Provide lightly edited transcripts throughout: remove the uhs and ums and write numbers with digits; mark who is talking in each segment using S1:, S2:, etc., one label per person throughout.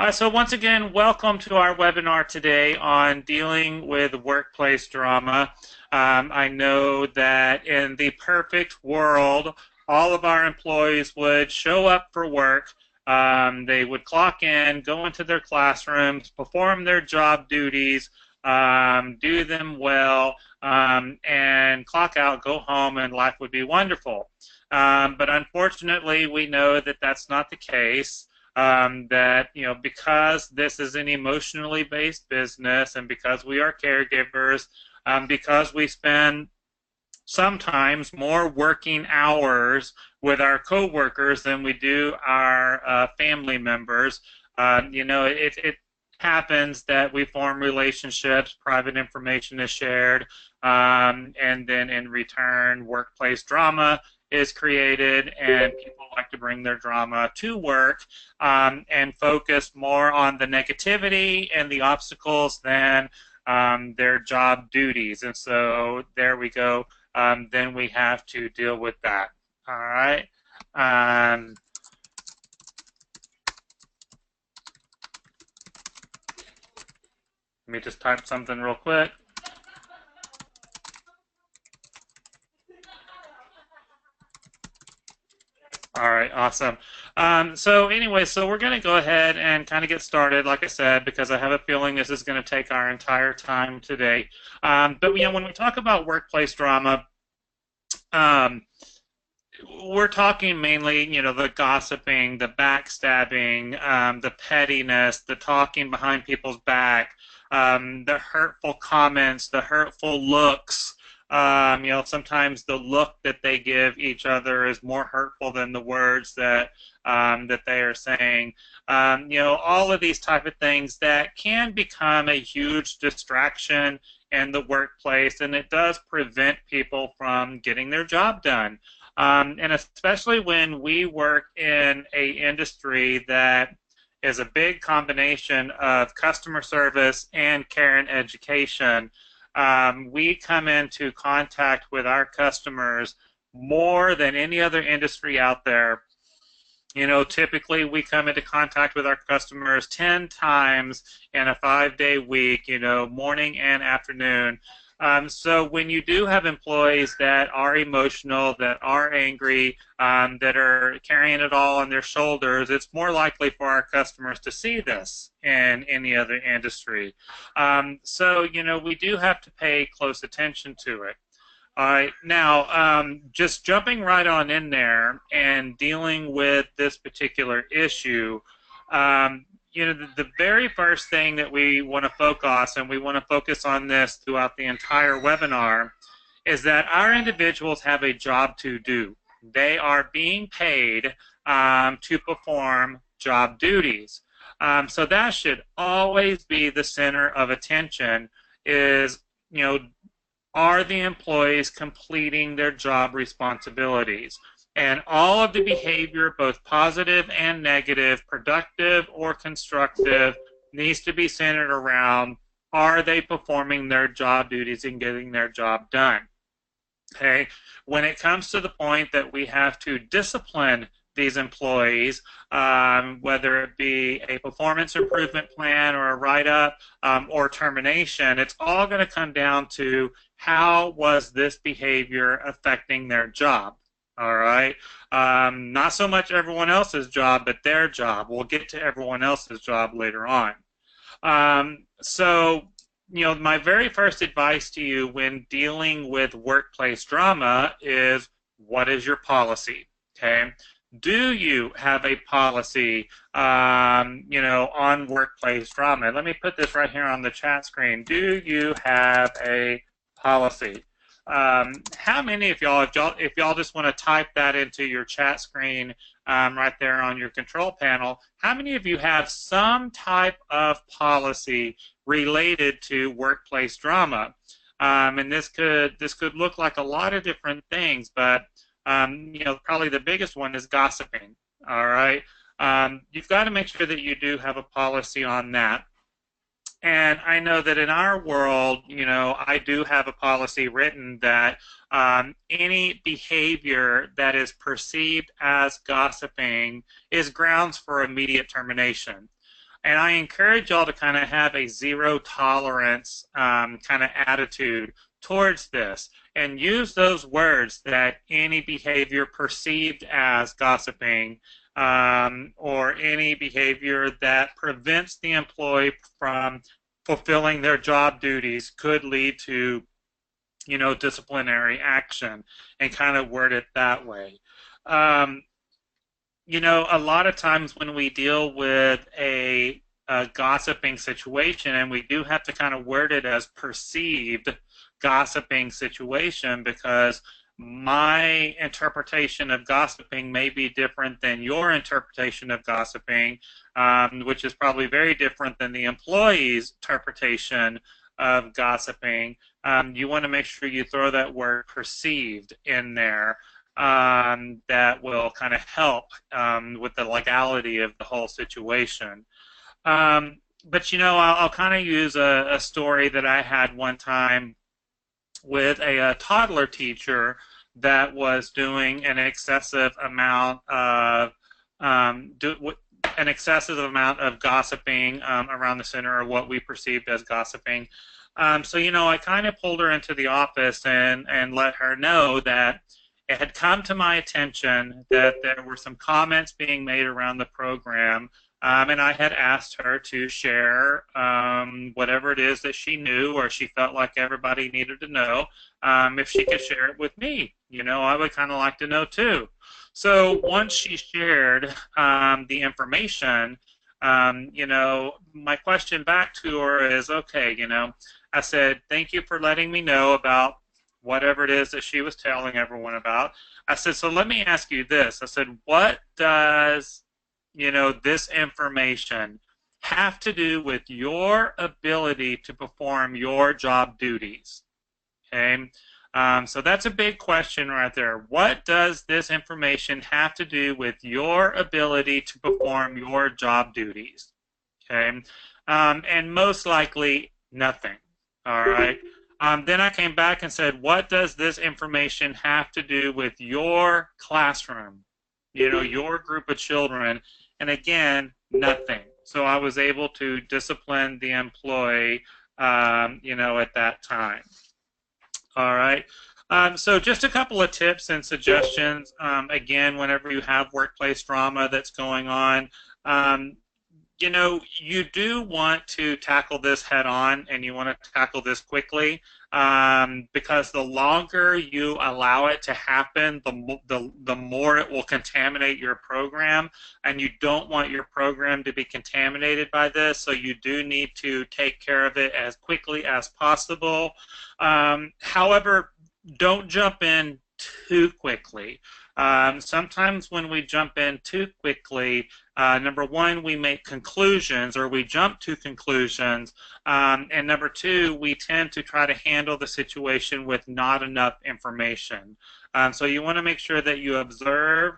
S1: So once again, welcome to our webinar today on dealing with workplace drama. I know that in the perfect world, all of our employees would show up for work. They would clock in, go into their classrooms, perform their job duties, do them well, and clock out, go home, and life would be wonderful. But unfortunately, we know that that's not the case. That because this is an emotionally based business and because we are caregivers, because we spend sometimes more working hours with our coworkers than we do our family members. It happens that we form relationships, private information is shared, and then in return, workplace drama is created, and people like to bring their drama to work and focus more on the negativity and the obstacles than their job duties. And so there we go. Then we have to deal with that. All right. Um, Let me just type something real quick. All right, awesome. So anyway, so we're going to go ahead and kind of get started, like I said, because I have a feeling this is going to take our entire time today. But when we talk about workplace drama, um, we're talking mainly, the gossiping, the backstabbing, the pettiness, the talking behind people's back, the hurtful comments, the hurtful looks. Sometimes the look that they give each other is more hurtful than the words that they are saying. All of these type of things that can become a huge distraction in the workplace, and it does prevent people from getting their job done. And especially when we work in a industry that is a big combination of customer service and care and education, we come into contact with our customers more than any other industry out there. Typically we come into contact with our customers 10 times in a 5-day week, morning and afternoon. So when you do have employees that are emotional, that are angry, that are carrying it all on their shoulders, it's more likely for our customers to see this in any other industry. So we do have to pay close attention to it. All right, now just jumping right on in there and dealing with this particular issue, the very first thing that we want to focus, and we want to focus on this throughout the entire webinar, is that our individuals have a job to do. They are being paid to perform job duties. So that should always be the center of attention is, are the employees completing their job responsibilities? And all of the behavior, both positive and negative, productive or constructive, needs to be centered around, are they performing their job duties and getting their job done? Okay, when it comes to the point that we have to discipline these employees, whether it be a performance improvement plan or a write-up or termination, it's all going to come down to how was this behavior affecting their job. All right, not so much everyone else's job, but their job. We'll get to everyone else's job later on. So my very first advice to you when dealing with workplace drama is, what is your policy? Okay, do you have a policy, on workplace drama? Let me put this right here on the chat screen. Do you have a policy? How many of y'all, if y'all just want to type that into your chat screen right there on your control panel, how many of you have some type of policy related to workplace drama? And this could look like a lot of different things, but probably the biggest one is gossiping. All right, you've got to make sure that you do have a policy on that. And I know that in our world, I do have a policy written that any behavior that is perceived as gossiping is grounds for immediate termination. And I encourage y'all to kind of have a zero tolerance kind of attitude towards this and use those words that any behavior perceived as gossiping or any behavior that prevents the employee from fulfilling their job duties could lead to, disciplinary action, and kind of word it that way. Um, a lot of times when we deal with a gossiping situation, and we do have to kind of word it as perceived gossiping situation, because my interpretation of gossiping may be different than your interpretation of gossiping, which is probably very different than the employee's interpretation of gossiping. You want to make sure you throw that word perceived in there. That will kind of help with the legality of the whole situation. But I'll kind of use a story that I had one time with a toddler teacher that was doing an excessive amount of gossiping around the center, or what we perceived as gossiping. So I kind of pulled her into the office and let her know that it had come to my attention that there were some comments being made around the program, and I had asked her to share whatever it is that she knew or she felt like everybody needed to know. If she could share it with me, I would kind of like to know too. So once she shared the information, my question back to her is, okay, I said, thank you for letting me know about whatever it is that she was telling everyone about. I said, so let me ask you this. I said, what does, this information have to do with your ability to perform your job duties? Okay. So that's a big question right there. What does this information have to do with your ability to perform your job duties? Okay. And most likely nothing. All right. Then I came back and said, what does this information have to do with your classroom, your group of children? And again, nothing. So I was able to discipline the employee, at that time. All right. So just a couple of tips and suggestions. Again, whenever you have workplace drama that's going on, you do want to tackle this head on, and you want to tackle this quickly, because the longer you allow it to happen, the more it will contaminate your program, and you don't want your program to be contaminated by this, so you do need to take care of it as quickly as possible. However, don't jump in too quickly. Sometimes when we jump in too quickly, number one, we make conclusions, or we jump to conclusions, and number two, we tend to try to handle the situation with not enough information. So you want to make sure that you observe,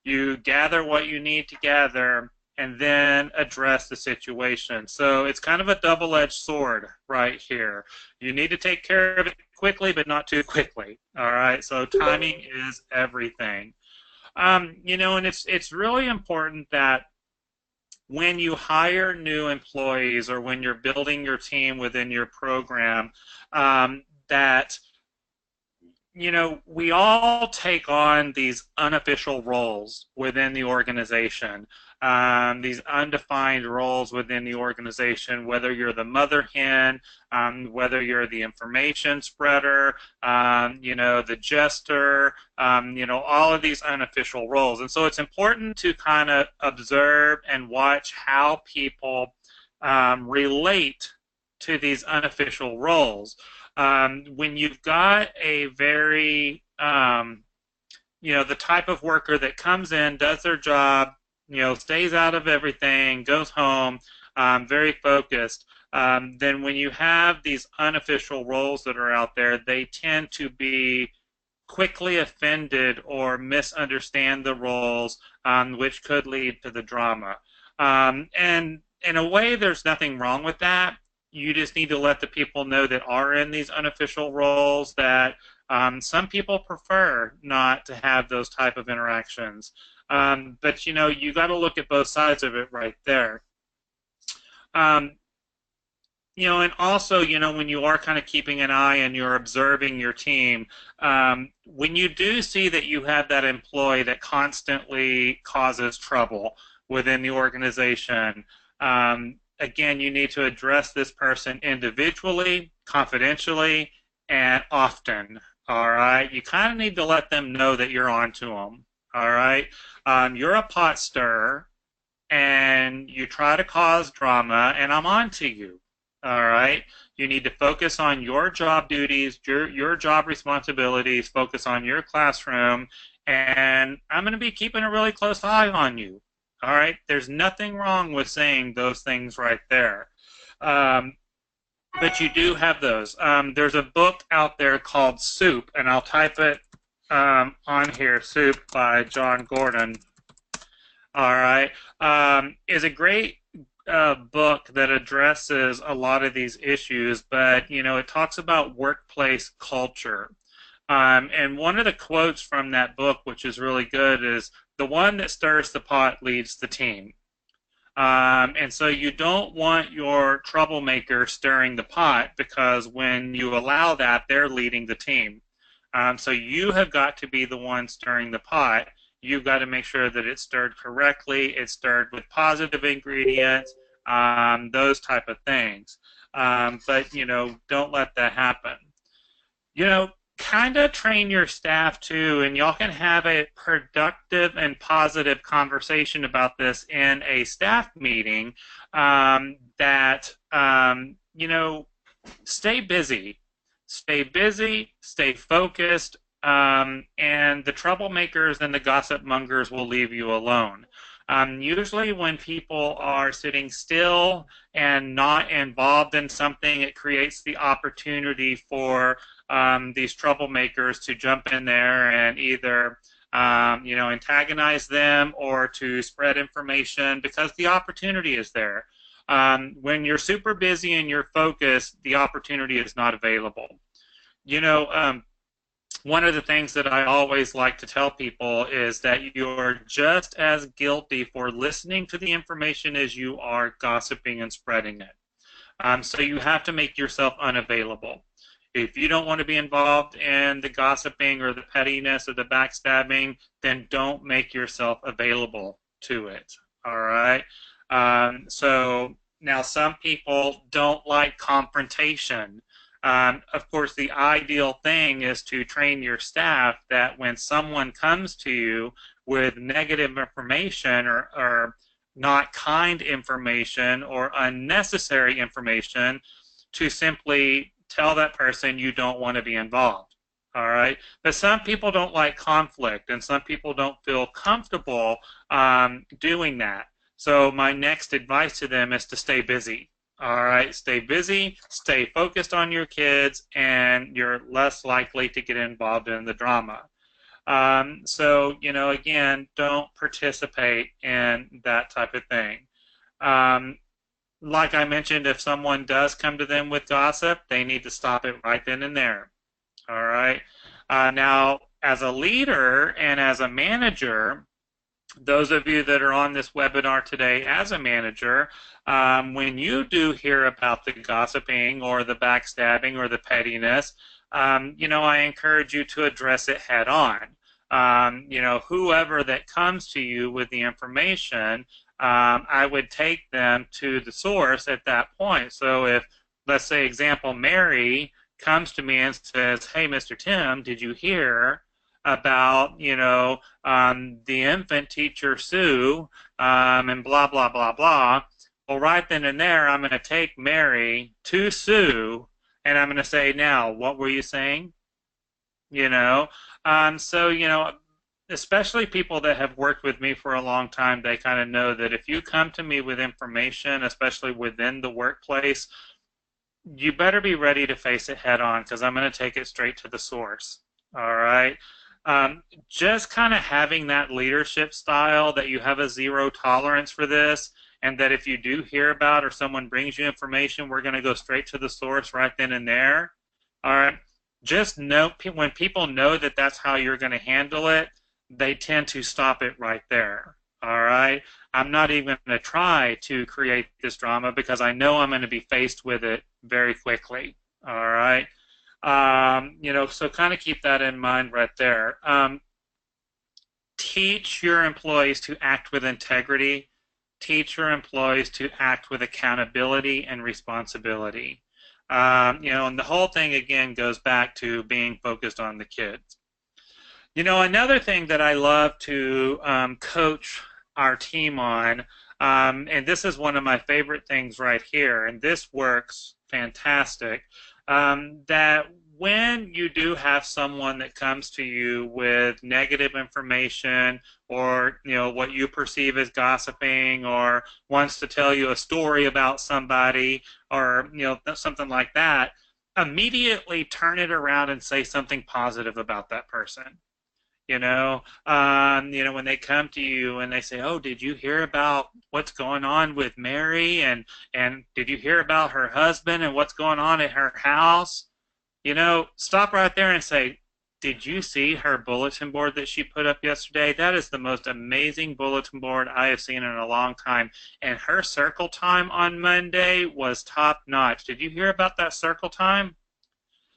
S1: you gather what you need to gather, and then address the situation. So it's kind of a double-edged sword right here. You need to take care of it quickly, but not too quickly. All right, so timing is everything. And it's really important that when you hire new employees, or when you're building your team within your program, that we all take on these unofficial roles within the organization, these undefined roles within the organization, whether you're the mother hen, whether you're the information spreader, the jester, all of these unofficial roles. And so it's important to kind of observe and watch how people relate to these unofficial roles. When you've got a very, the type of worker that comes in, does their job, stays out of everything, goes home, very focused, then when you have these unofficial roles that are out there, they tend to be quickly offended or misunderstand the roles, which could lead to the drama. And in a way, there's nothing wrong with that. You just need to let the people know that are in these unofficial roles that some people prefer not to have those type of interactions. But you got to look at both sides of it right there. Um, and also, when you are kind of keeping an eye and you're observing your team, when you do see that you have that employee that constantly causes trouble within the organization, again, you need to address this person individually, confidentially, and often. All right. You kind of need to let them know that you're on to them. All right. You're a pot stirrer and you try to cause drama, and I'm on to you. All right. You need to focus on your job duties, your job responsibilities, focus on your classroom, and I'm going to be keeping a really close eye on you. All right. There's nothing wrong with saying those things right there. Um, but you do have those. There's a book out there called Soup, and I'll type it on here, Soup by John Gordon. All right. Is a great book that addresses a lot of these issues, but it talks about workplace culture. And one of the quotes from that book, which is really good, is the one that stirs the pot leads the team. And so you don't want your troublemaker stirring the pot, because when you allow that, they're leading the team. So you have got to be the one stirring the pot. You've got to make sure that it's stirred correctly, it's stirred with positive ingredients, those type of things. But, don't let that happen. Kind of train your staff too, and y'all can have a productive and positive conversation about this in a staff meeting, that, stay busy. Stay busy, stay focused, and the troublemakers and the gossip mongers will leave you alone. Usually when people are sitting still and not involved in something, it creates the opportunity for these troublemakers to jump in there and either antagonize them or to spread information, because the opportunity is there. When you're super busy and you're focused, the opportunity is not available. One of the things that I always like to tell people is that you're just as guilty for listening to the information as you are gossiping and spreading it. So you have to make yourself unavailable. If you don't want to be involved in the gossiping or the pettiness or the backstabbing, then don't make yourself available to it. All right? So now some people don't like confrontation. Of course, the ideal thing is to train your staff that when someone comes to you with negative information or not kind information or unnecessary information, to simply tell that person you don't want to be involved. All right? But some people don't like conflict, and some people don't feel comfortable doing that. So my next advice to them is to stay busy. All right, stay busy, stay focused on your kids, and you're less likely to get involved in the drama. So, again, don't participate in that type of thing. Like I mentioned, if someone does come to them with gossip, they need to stop it right then and there. All right. Now, as a leader and as a manager, those of you that are on this webinar today as a manager, when you do hear about the gossiping or the backstabbing or the pettiness, I encourage you to address it head on. Whoever that comes to you with the information, I would take them to the source at that point. So if, let's say, example, Mary comes to me and says, "Hey, Mr. Tim, did you hear about, the infant teacher Sue, and blah, blah, blah, blah." Well, right then and there, I'm going to take Mary to Sue, and I'm going to say, "Now, what were you saying?" So, especially people that have worked with me for a long time, they kind of know that if you come to me with information, especially within the workplace, you better be ready to face it head on, because I'm going to take it straight to the source. All right? Just kind of having that leadership style, that you have a zero tolerance for this, and that if you do hear about or someone brings you information, we're going to go straight to the source right then and there. All right? Just know, when people know that that's how you're going to handle it, they tend to stop it right there. All right. I'm not even going to try to create this drama because I know I'm going to be faced with it very quickly. All right. So kind of keep that in mind right there. Teach your employees to act with integrity. Teach your employees to act with accountability and responsibility. And the whole thing again goes back to being focused on the kids. Another thing that I love to coach our team on, and this is one of my favorite things right here, and this works fantastic, that when you do have someone that comes to you with negative information or what you perceive as gossiping or wants to tell you a story about somebody or something like that, immediately turn it around and say something positive about that person. When they come to you and they say, "Oh, did you hear about what's going on with Mary? And did you hear about her husband and what's going on at her house?" Stop right there and say, "Did you see her bulletin board that she put up yesterday? That is the most amazing bulletin board I have seen in a long time. And her circle time on Monday was top notch. Did you hear about that circle time?"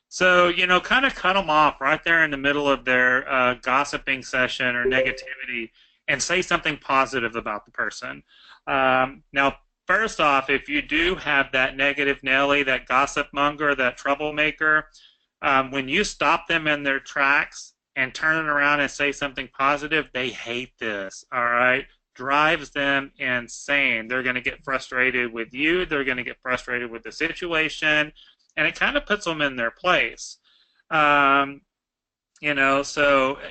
S1: So, kind of cut them off right there in the middle of their gossiping session or negativity and say something positive about the person. Now, first off, if you do have that negative Nelly, that gossip monger, that troublemaker, when you stop them in their tracks and turn it around and say something positive, they hate this, all right? Drives them insane. They're going to get frustrated with you. They're going to get frustrated with the situation, and it kind of puts them in their place. So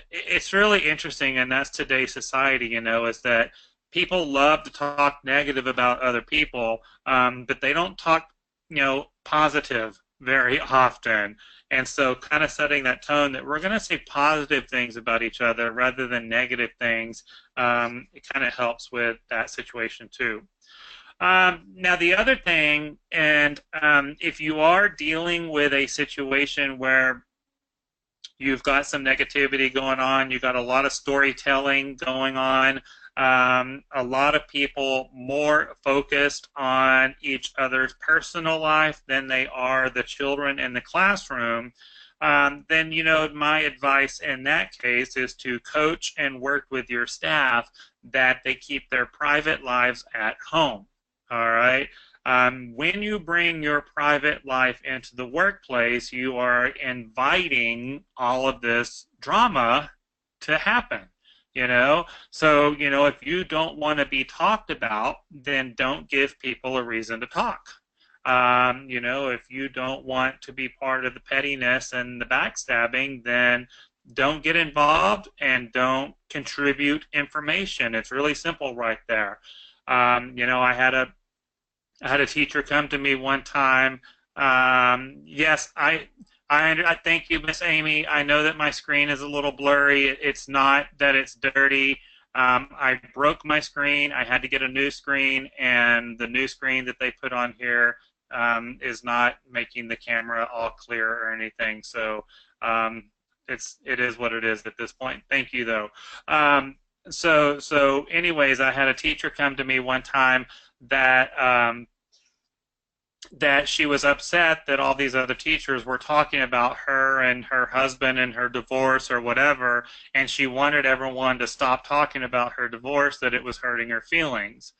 S1: it's really interesting, and that's today's society, is that people love to talk negative about other people, but they don't talk, positive very often. And so kind of setting that tone that we're going to say positive things about each other rather than negative things, it kind of helps with that situation too. Now, the other thing, and if you are dealing with a situation where you've got some negativity going on, you've got a lot of storytelling going on, a lot of people more focused on each other's personal life than they are the children in the classroom, then, my advice in that case is to coach and work with your staff that they keep their private lives at home. All right. When you bring your private life into the workplace, you are inviting all of this drama to happen. So if you don't want to be talked about, then don't give people a reason to talk. If you don't want to be part of the pettiness and the backstabbing, then don't get involved and don't contribute information. It's really simple right there. I had a teacher come to me one time. Yes, I thank you, Miss Amy. I know that my screen is a little blurry. It's not that it's dirty. I broke my screen. I had to get a new screen, and the new screen that they put on here is not making the camera all clear or anything. So it is what it is at this point. Thank you, though. So anyways, I had a teacher come to me one time that that she was upset that all these other teachers were talking about her and her husband and her divorce or whatever, and she wanted everyone to stop talking about her divorce, that it was hurting her feelings.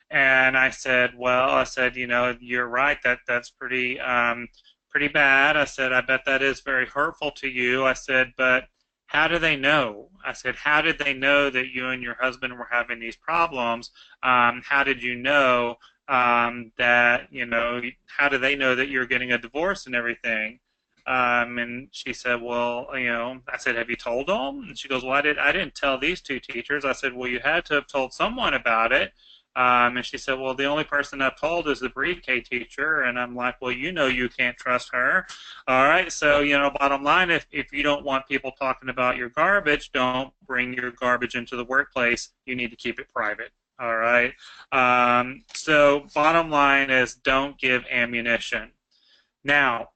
S1: And I said, you're right, that's pretty bad. I said, I bet that is very hurtful to you. I said, but how do they know? I said, how did they know that you and your husband were having these problems? How did you know that, how do they know that you're getting a divorce and everything? And she said, well, I said, have you told them? And she goes, well, I didn't tell these two teachers. I said, well, you had to have told someone about it. And she said, well, the only person I've told is the pre-K teacher. And I'm like, well, you can't trust her. All right, so, bottom line, if you don't want people talking about your garbage, don't bring your garbage into the workplace. You need to keep it private. All right. So bottom line is don't give ammunition. Now,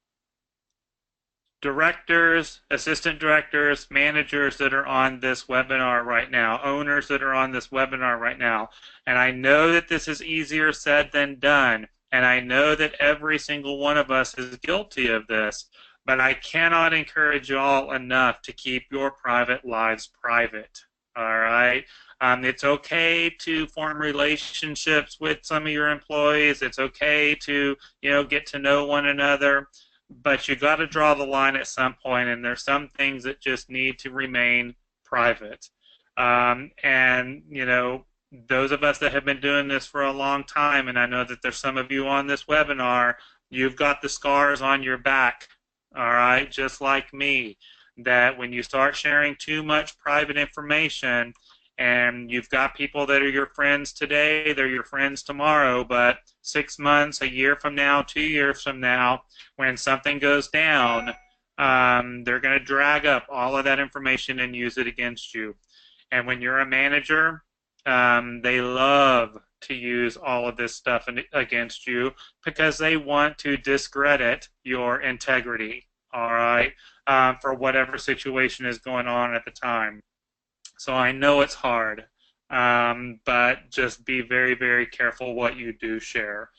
S1: directors, assistant directors, managers that are on this webinar right now, owners that are on this webinar right now. And I know that this is easier said than done. And I know that every single one of us is guilty of this. But I cannot encourage you all enough to keep your private lives private. All right? It's okay to form relationships with some of your employees. It's okay to, get to know one another, but you got to draw the line at some point, and there's some things that just need to remain private. And those of us that have been doing this for a long time, and I know that there's some of you on this webinar, you've got the scars on your back, all right, just like me, that when you start sharing too much private information, and you've got people that are your friends today, they're your friends tomorrow, but 6 months, a year from now, 2 years from now, when something goes down, they're going to drag up all of that information and use it against you. And when you're a manager, they love to use all of this stuff against you because they want to discredit your integrity, all right, for whatever situation is going on at the time. So I know it's hard, but just be very, very careful what you do share.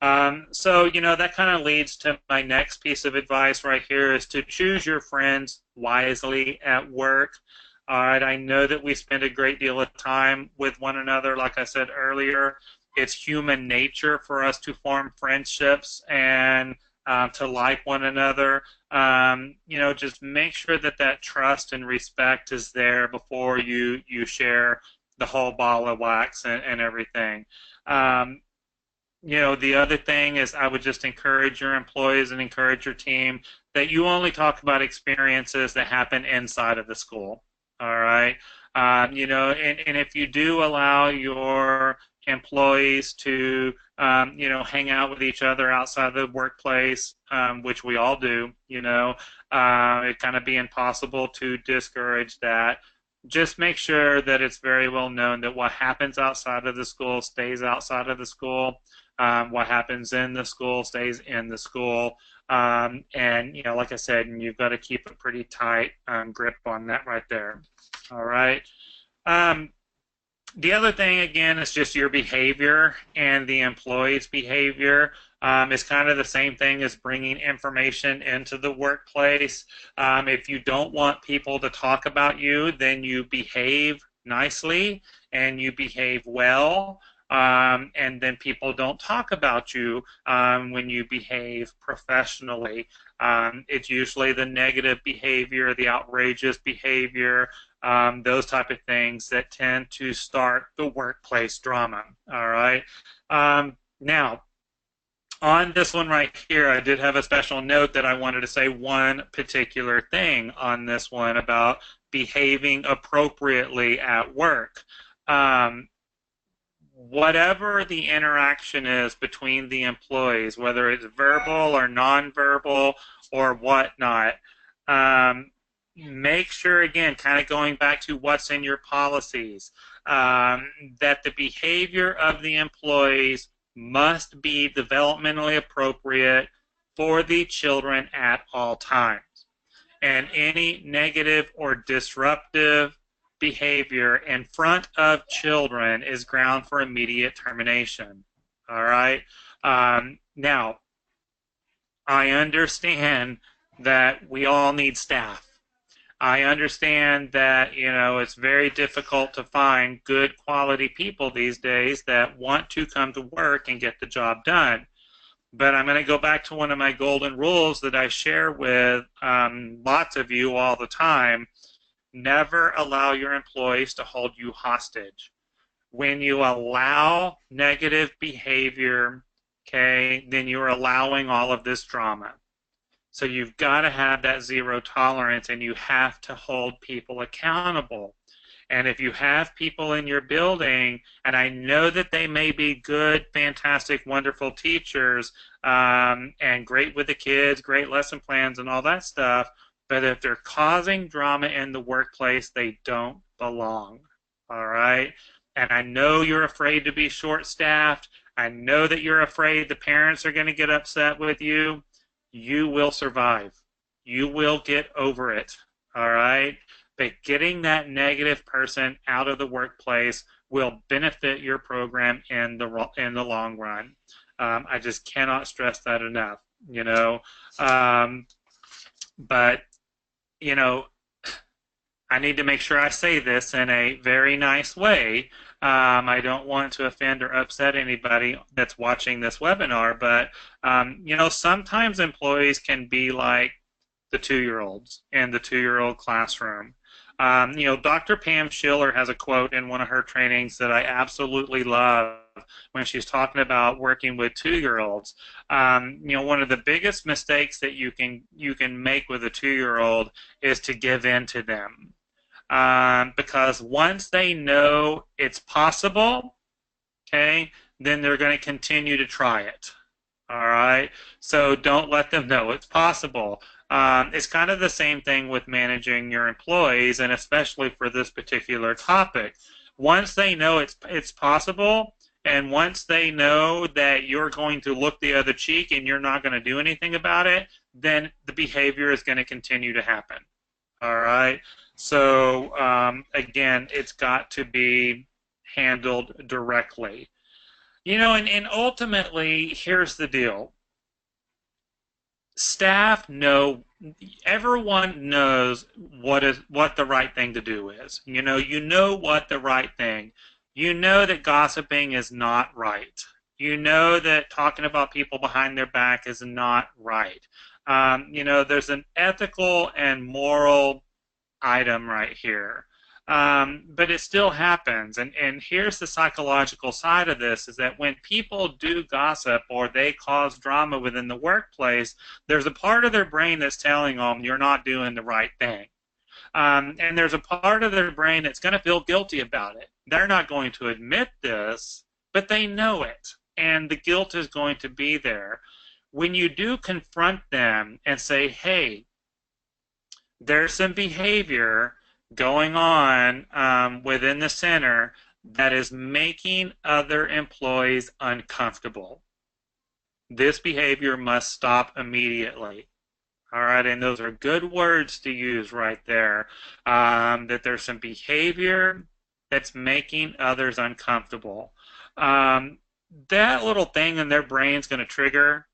S1: So, that kind of leads to my next piece of advice right here is to choose your friends wisely at work. All right, I know that we spend a great deal of time with one another. Like I said earlier, it's human nature for us to form friendships and to like one another. Just make sure that trust and respect is there before you share the whole ball of wax and everything. The other thing is I would just encourage your employees and encourage your team that you only talk about experiences that happen inside of the school. All right. And if you do allow your employees to, hang out with each other outside the workplace, which we all do, it kind of be impossible to discourage that. Just make sure that it's very well known that what happens outside of the school stays outside of the school. What happens in the school stays in the school. And, like I said, you've got to keep a pretty tight grip on that right there. All right. The other thing, again, is just your behavior and the employee's behavior. Is kind of the same thing as bringing information into the workplace. If you don't want people to talk about you, then you behave nicely and you behave well. And then people don't talk about you when you behave professionally. It's usually the negative behavior, the outrageous behavior, those type of things that tend to start the workplace drama. All right. Now, on this one right here, I did have a special note that I wanted to say one particular thing on this one about behaving appropriately at work. Whatever the interaction is between the employees, whether it's verbal or nonverbal or whatnot, make sure, again, kind of going back to what's in your policies, that the behavior of the employees must be developmentally appropriate for the children at all times. And any negative or disruptive behavior in front of children is ground for immediate termination. All right? Now, I understand that we all need staff. I understand that, it's very difficult to find good quality people these days that want to come to work and get the job done. But I'm going to go back to one of my golden rules that I share with lots of you all the time. Never allow your employees to hold you hostage. When you allow negative behavior, okay, then you're allowing all of this drama. So you've got to have that zero tolerance, and you have to hold people accountable. And if you have people in your building, and I know that they may be good, fantastic, wonderful teachers, and great with the kids, great lesson plans and all that stuff, but if they're causing drama in the workplace, they don't belong. All right? And I know you're afraid to be short-staffed. I know that you're afraid the parents are going to get upset with you. You will survive. You will get over it. All right. But getting that negative person out of the workplace will benefit your program in the long run. I just cannot stress that enough. You know, um, but you know, I need to make sure I say this in a very nice way. I don't want to offend or upset anybody that's watching this webinar, but sometimes employees can be like the 2-year-olds in the 2-year-old classroom. Dr. Pam Schiller has a quote in one of her trainings that I absolutely love when she's talking about working with 2-year-olds. One of the biggest mistakes that you can make with a 2-year-old is to give in to them, because once they know it's possible, okay, then they're going to continue to try it. All right. So don't let them know it's possible. It's kind of the same thing with managing your employees, and especially for this particular topic. Once they know it's possible, and once they know that you're going to look the other cheek and you're not going to do anything about it, then the behavior is going to continue to happen. All right. So again, it's got to be handled directly. And ultimately, here's the deal. Staff know, everyone knows what the right thing to do is. You know what the right thing. You know that gossiping is not right. You know that talking about people behind their back is not right. There's an ethical and moral item right here. But it still happens. And here's the psychological side of this, is that when people do gossip or they cause drama within the workplace, there's a part of their brain that's telling them you're not doing the right thing. And there's a part of their brain that's going to feel guilty about it. They're not going to admit this, but they know it. And the guilt is going to be there. When you do confront them and say, hey, there's some behavior going on within the center that is making other employees uncomfortable. This behavior must stop immediately. All right, and those are good words to use right there. That there's some behavior that's making others uncomfortable. That little thing in their brain's going to trigger,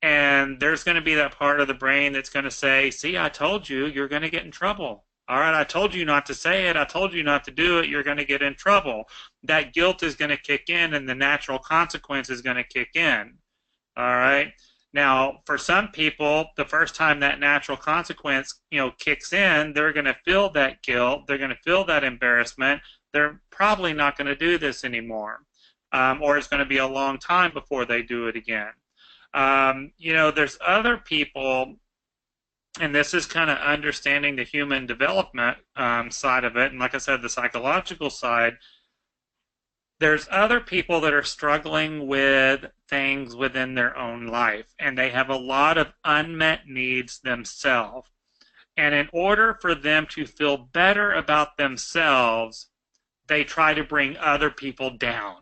S1: and there's going to be that part of the brain that's going to say, see, I told you, you're going to get in trouble. All right, I told you not to say it. I told you not to do it. You're going to get in trouble. That guilt is going to kick in, and the natural consequence is going to kick in. All right. Now, for some people, the first time that natural consequence, kicks in, they're going to feel that guilt. They're going to feel that embarrassment. They're probably not going to do this anymore, or it's going to be a long time before they do it again. There's other people, and this is kind of understanding the human development side of it, and like I said, the psychological side. There's other people that are struggling with things within their own life, and they have a lot of unmet needs themselves. And in order for them to feel better about themselves, they try to bring other people down.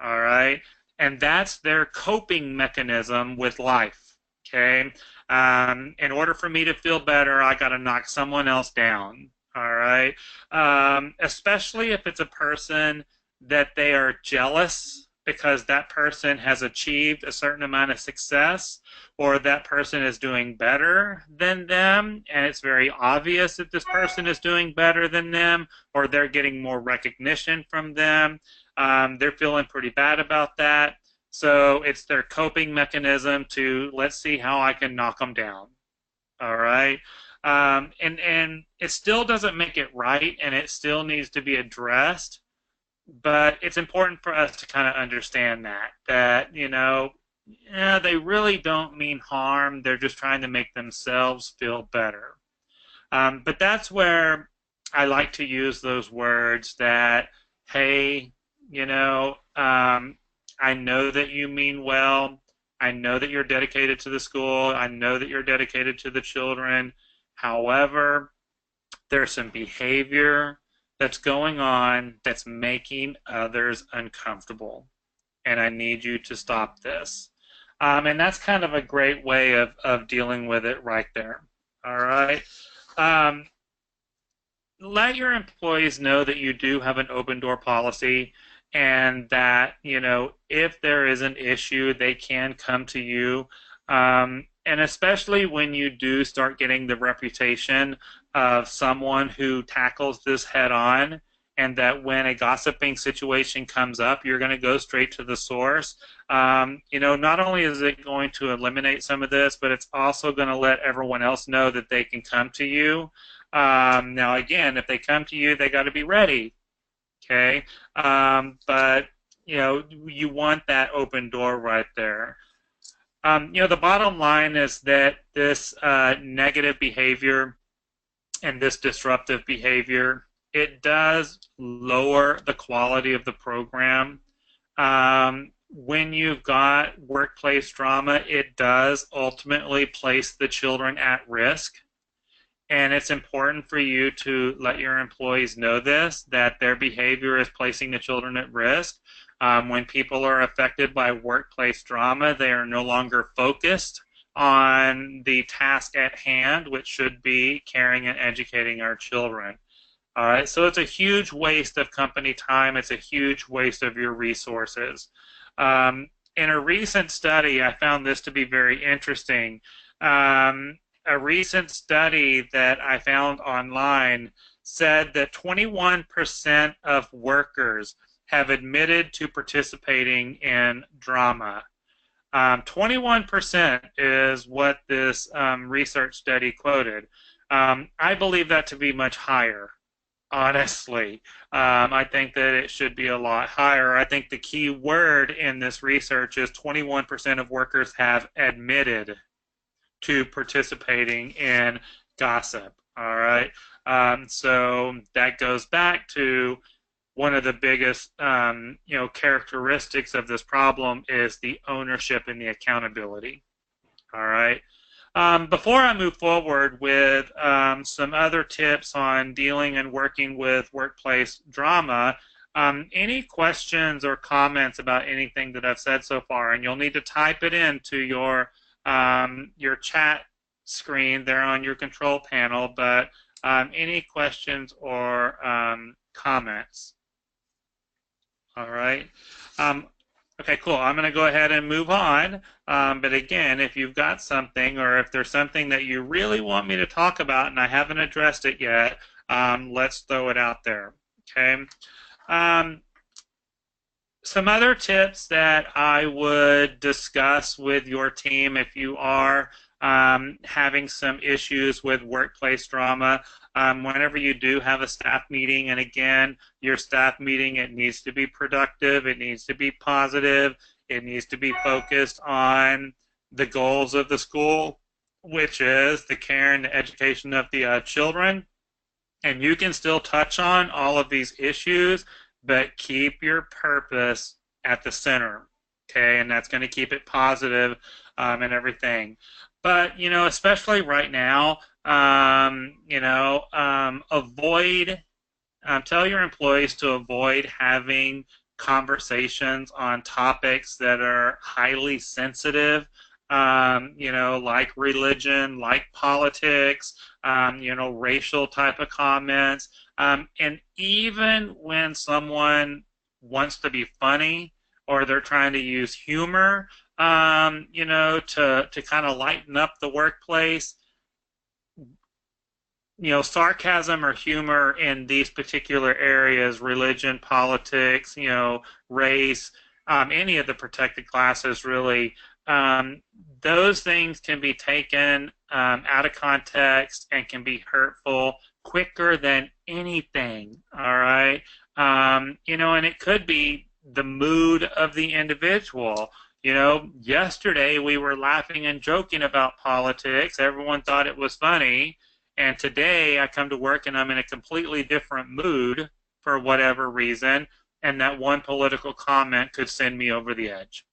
S1: All right? And that's their coping mechanism with life. Okay? In order for me to feel better, I got to knock someone else down. All right? Especially if it's a person that they are jealous because that person has achieved a certain amount of success, or that person is doing better than them, and it's very obvious that this person is doing better than them, or they're getting more recognition from them. They're feeling pretty bad about that. So it's their coping mechanism to, let's see how I can knock them down. All right? And it still doesn't make it right, and it still needs to be addressed. But it's important for us to kind of understand that they really don't mean harm. They're just trying to make themselves feel better. But that's where I like to use those words that, hey, I know that you mean well. I know that you're dedicated to the school. I know that you're dedicated to the children. However, there's some behavior that's going on that's making others uncomfortable, and I need you to stop this. And that's kind of a great way of dealing with it right there. All right. Um, Let your employees know that you do have an open door policy and that, if there is an issue, they can come to you. And especially when you do start getting the reputation of someone who tackles this head on, and that when a gossiping situation comes up, you're going to go straight to the source. Not only is it going to eliminate some of this, but it's also going to let everyone else know that they can come to you. Now, again, if they come to you, they got to be ready. Okay, but you want that open door right there. The bottom line is that this negative behavior and this disruptive behavior, it does lower the quality of the program. When you've got workplace drama, it does ultimately place the children at risk. And it's important for you to let your employees know this, that their behavior is placing the children at risk. When people are affected by workplace drama, they are no longer focused on the task at hand, which should be caring and educating our children. All right, so it's a huge waste of company time. It's a huge waste of your resources. In a recent study, I found this to be very interesting. A recent study that I found online said that 21% of workers have admitted to participating in drama. 21% is what this research study quoted. I believe that to be much higher, honestly. I think that it should be a lot higher. I think the key word in this research is 21% of workers have admitted to participating in gossip. All right. So that goes back to one of the biggest, characteristics of this problem is the ownership and the accountability. All right. Before I move forward with some other tips on dealing and working with workplace drama, any questions or comments about anything that I've said so far? And you'll need to type it into your chat screen there on your control panel, but any questions or comments? All right. Okay, cool. I'm going to go ahead and move on. But again, if you've got something or if there's something that you really want me to talk about and I haven't addressed it yet, let's throw it out there. Okay. Some other tips that I would discuss with your team if you are having some issues with workplace drama, whenever you do have a staff meeting, and again, your staff meeting, it needs to be productive, it needs to be positive, it needs to be focused on the goals of the school, which is the care and the education of the children. And you can still touch on all of these issues, but keep your purpose at the center, okay? And that's going to keep it positive and everything. But, especially right now, tell your employees to avoid having conversations on topics that are highly sensitive, like religion, like politics, racial type of comments. And even when someone wants to be funny or they're trying to use humor, to kind of lighten up the workplace, sarcasm or humor in these particular areas, religion, politics, race, any of the protected classes really, those things can be taken out of context and can be hurtful quicker than anything, all right? And it could be the mood of the individual. Yesterday we were laughing and joking about politics. Everyone thought it was funny. And today I come to work and I'm in a completely different mood for whatever reason. And that one political comment could send me over the edge.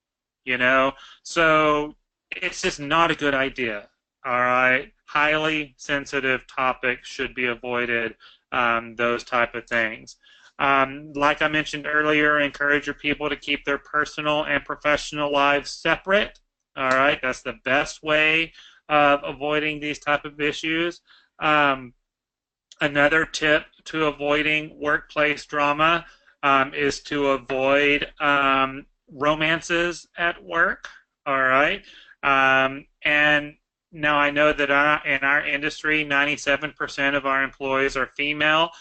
S1: So it's just not a good idea. All right. Highly sensitive topics should be avoided, those type of things. Like I mentioned earlier, encourage your people to keep their personal and professional lives separate. All right, that's the best way of avoiding these type of issues. Um, Another tip to avoiding workplace drama is to avoid romances at work. All right. And now I know that in our industry, 97% of our employees are female.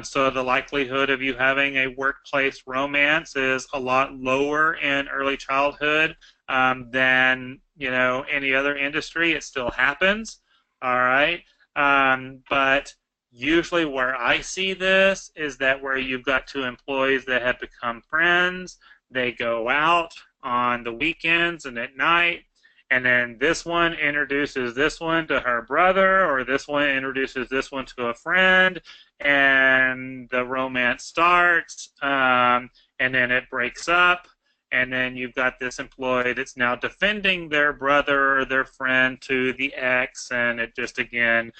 S1: So the likelihood of you having a workplace romance is a lot lower in early childhood than any other industry. It still happens. All right. But usually where I see this is that where you've got two employees that have become friends, they go out on the weekends and at night, and then this one introduces this one to her brother, or this one introduces this one to a friend, and the romance starts, and then it breaks up, and then you've got this employee that's now defending their brother or their friend to the ex, and it just again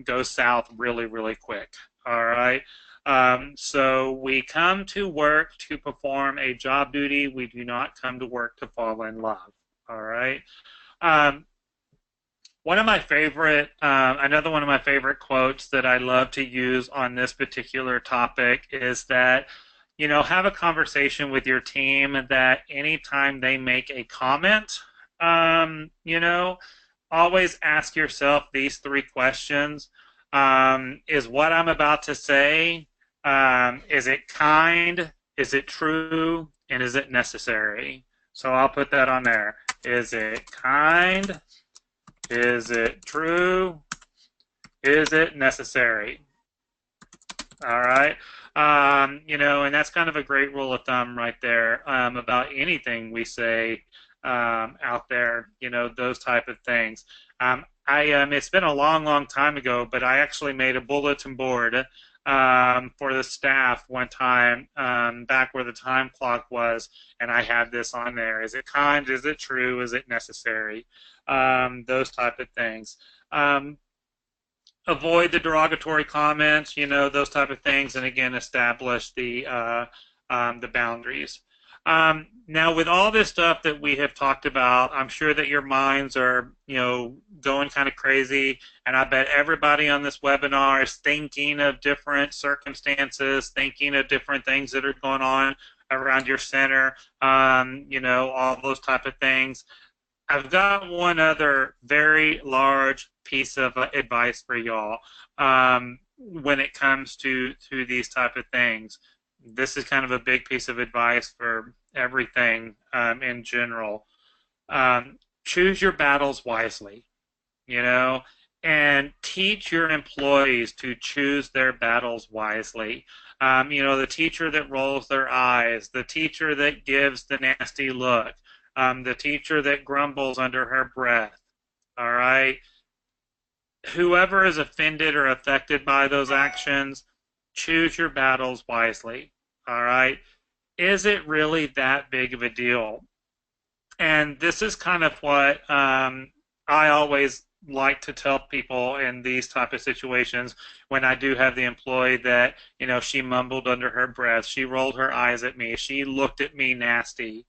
S1: goes south really, really quick. All right. So we come to work to perform a job duty. We do not come to work to fall in love. All right. Um, one of my favorite, another one of my favorite quotes that I love to use on this particular topic is that, have a conversation with your team that anytime they make a comment, always ask yourself these three questions. Is what I'm about to say, is it kind? Is it true? And is it necessary? So I'll put that on there. Is it kind? Is it true? Is it necessary? All right. And that's kind of a great rule of thumb right there about anything we say out there, those type of things. It's been a long, long time ago, but I actually made a bulletin board for the staff one time back where the time clock was, and I had this on there. Is it kind? Is it true? Is it necessary? Those type of things. Avoid the derogatory comments, those type of things, and again, establish the boundaries. Now, with all this stuff that we have talked about, I'm sure that your minds are, going kind of crazy, and I bet everybody on this webinar is thinking of different circumstances, thinking of different things that are going on around your center, all those type of things. I've got one other very large piece of advice for y'all when it comes to these type of things. This is kind of a big piece of advice for everything in general. Choose your battles wisely, and teach your employees to choose their battles wisely. The teacher that rolls their eyes, the teacher that gives the nasty look, the teacher that grumbles under her breath, all right? Whoever is offended or affected by those actions, choose your battles wisely, all right? Is it really that big of a deal? And this is kind of what I always like to tell people in these type of situations when I do have the employee that, she mumbled under her breath, she rolled her eyes at me, she looked at me nasty.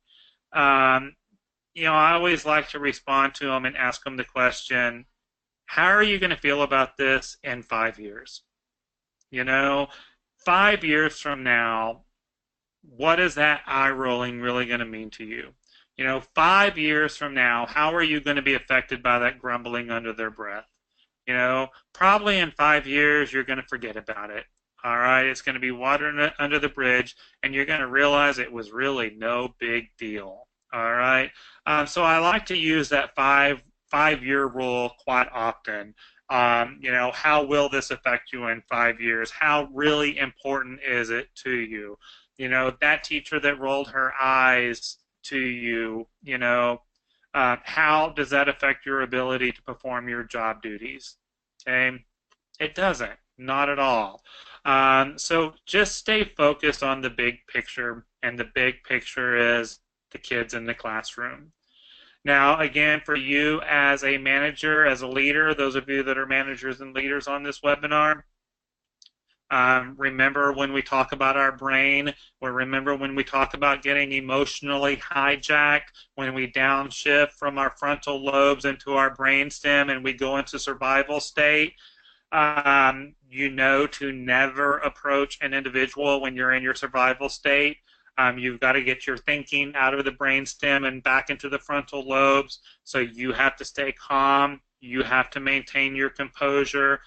S1: I always like to respond to them and ask them the question, how are you going to feel about this in 5 years? 5 years from now, what is that eye rolling really going to mean to you? 5 years from now, how are you going to be affected by that grumbling under their breath? Probably in 5 years, you're going to forget about it. All right, it's going to be water under the bridge, and you're going to realize it was really no big deal. All right, so I like to use that five-year rule quite often. How will this affect you in 5 years? How really important is it to you? That teacher that rolled her eyes to you, how does that affect your ability to perform your job duties? Okay, it doesn't, not at all. So just stay focused on the big picture, and the big picture is the kids in the classroom. Now, again, for you as a manager, as a leader, those of you that are managers and leaders on this webinar, Remember when we talk about our brain, or remember when we talk about getting emotionally hijacked, when we downshift from our frontal lobes into our brainstem and we go into survival state. You know to never approach an individual when you're in your survival state. You've got to get your thinking out of the brainstem and back into the frontal lobes. So you have to stay calm. You have to maintain your composure.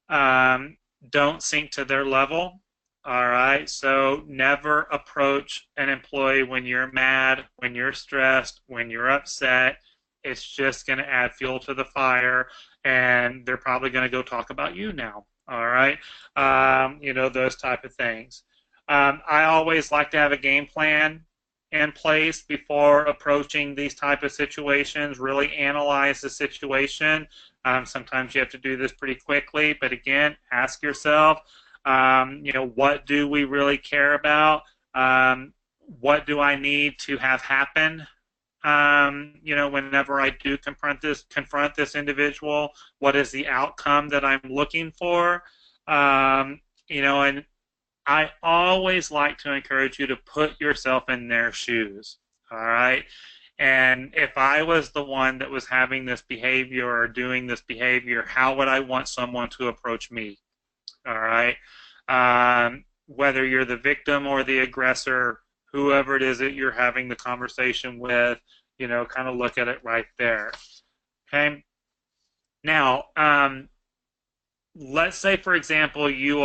S1: Um, don't sink to their level. All right. So never approach an employee when you're mad, when you're stressed, when you're upset. It's just going to add fuel to the fire, and they're probably going to go talk about you now. All right. Those type of things. I always like to have a game plan in place before approaching these type of situations. Really analyze the situation. Sometimes you have to do this pretty quickly, but again, ask yourself, what do we really care about? What do I need to have happen? Whenever I do confront this individual, what is the outcome that I'm looking for? And I always like to encourage you to put yourself in their shoes. All right. And if I was the one that was having this behavior or doing this behavior, how would I want someone to approach me? All right. Whether you're the victim or the aggressor, whoever it is that you're having the conversation with, kind of look at it right there. Okay. Now, let's say, for example, you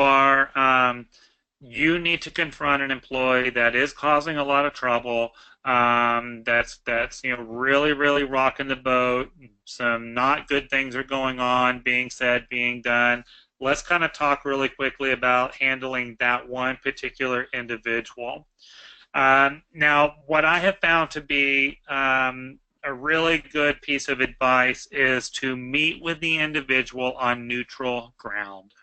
S1: need to confront an employee that is causing a lot of trouble. That's really really rocking the boat. Some not good things are going on, being said, being done. Let's kind of talk really quickly about handling that one particular individual. Now, what I have found to be a really good piece of advice is to meet with the individual on neutral ground.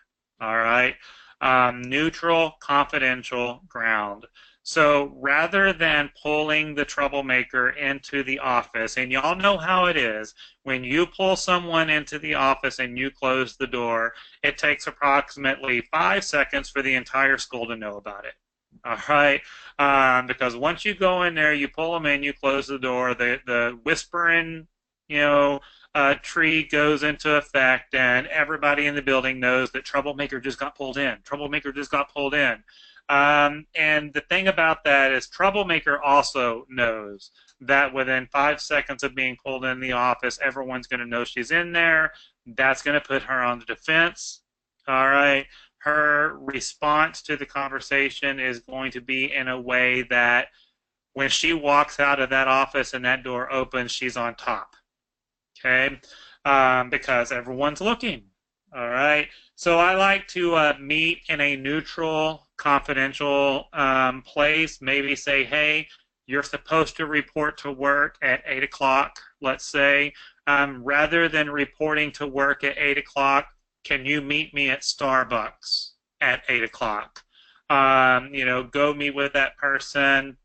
S1: All right. Neutral, confidential ground. So rather than pulling the troublemaker into the office, and y'all know how it is, when you pull someone into the office and you close the door, it takes approximately 5 seconds for the entire school to know about it. All right, because once you go in there, you pull them in, you close the door, the whispering, tree goes into effect, and everybody in the building knows that troublemaker just got pulled in. Troublemaker just got pulled in. And the thing about that is troublemaker also knows that within 5 seconds of being pulled in the office, everyone's going to know she's in there. That's going to put her on the defense. All right. Her response to the conversation is going to be in a way that when she walks out of that office and that door opens, she's on top. Okay, because everyone's looking. All right. So I like to meet in a neutral, confidential place. Maybe say, hey, you're supposed to report to work at 8 o'clock, let's say. Rather than reporting to work at 8 o'clock, can you meet me at Starbucks at 8 o'clock? Go meet with that person,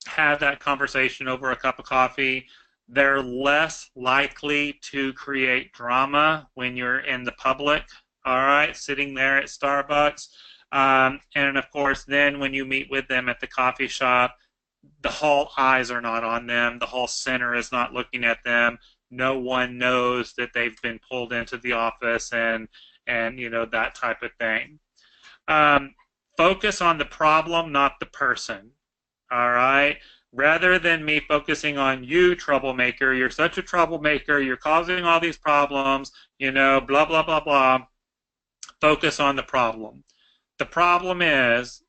S1: have that conversation over a cup of coffee. They're less likely to create drama when you're in the public, all right, sitting there at Starbucks. And of course, then when you meet with them at the coffee shop, the whole eyes are not on them. The whole center is not looking at them. No one knows that they've been pulled into the office and that type of thing. Focus on the problem, not the person. All right. Rather than me focusing on you, troublemaker, you're such a troublemaker, you're causing all these problems, blah, blah, blah, blah. Focus on the problem. The problem is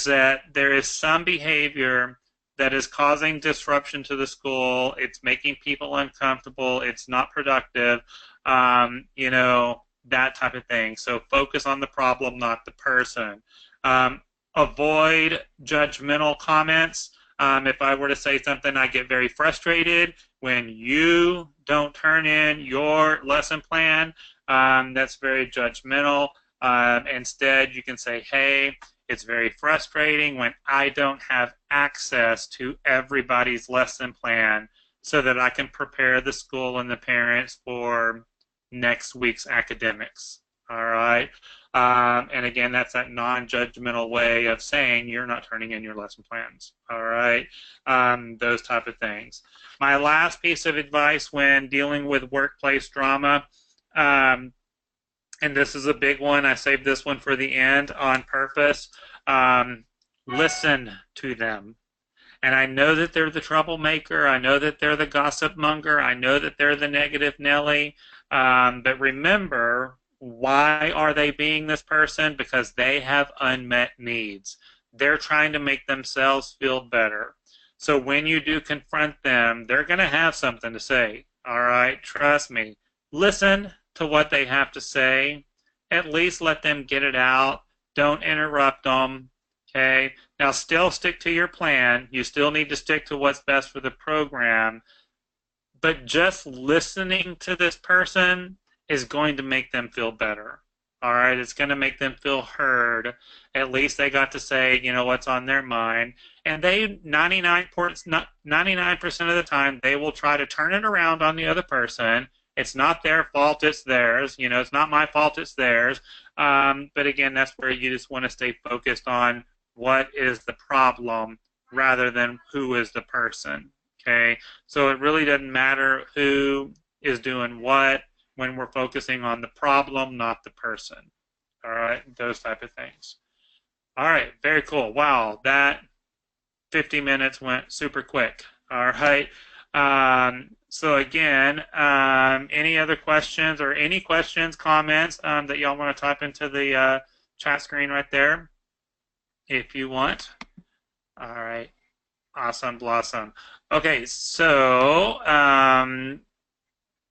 S1: that there is some behavior that is causing disruption to the school. It's making people uncomfortable. It's not productive, that type of thing. So focus on the problem, not the person. Avoid judgmental comments. If I were to say something, I get very frustrated when you don't turn in your lesson plan. That's very judgmental. Instead, you can say, hey, it's very frustrating when I don't have access to everybody's lesson plan so that I can prepare the school and the parents for next week's academics. All right. And again, that's that non-judgmental way of saying you're not turning in your lesson plans. All right, those type of things. My last piece of advice when dealing with workplace drama, um, and this is a big one. I saved this one for the end on purpose. Um, Listen to them. And I know that they're the troublemaker. I know that they're the gossip monger. I know that they're the negative Nelly. But remember, why are they being this person? Because they have unmet needs. They're trying to make themselves feel better. So when you do confront them, they're going to have something to say. All right, trust me. Listen to what they have to say. At least let them get it out. Don't interrupt them. Okay. Now, still stick to your plan. You still need to stick to what's best for the program. But just listening to this person is going to make them feel better. All right. It's going to make them feel heard. At least they got to say, what's on their mind. And they, 99% of the time, they will try to turn it around on the other person. It's not their fault, it's theirs. It's not my fault, it's theirs. But again, that's where you just want to stay focused on what is the problem rather than who is the person. Okay, so it really doesn't matter who is doing what when we're focusing on the problem, not the person. All right, those type of things. All right, very cool. Wow, that 50 minutes went super quick. All right. So again, any other questions or any questions, comments that y'all want to type into the chat screen right there? If you want. All right. Awesome, blossom. Okay, so I'm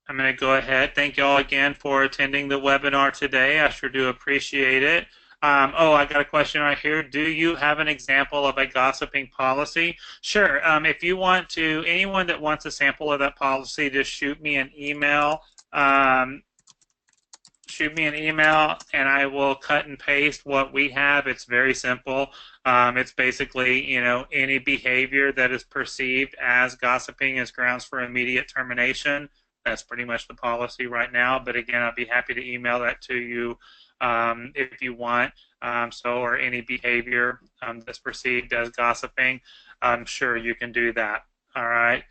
S1: going to go ahead. Thank you all again for attending the webinar today. I sure do appreciate it. I got a question right here. Do you have an example of a gossiping policy? Sure. If you want to, anyone that wants a sample of that policy, just shoot me an email. Shoot me an email and I will cut and paste what we have. It's very simple. It's basically, any behavior that is perceived as gossiping as grounds for immediate termination. That's pretty much the policy right now. But again, I'd be happy to email that to you if you want. Or any behavior that's perceived as gossiping, I'm sure you can do that. All right.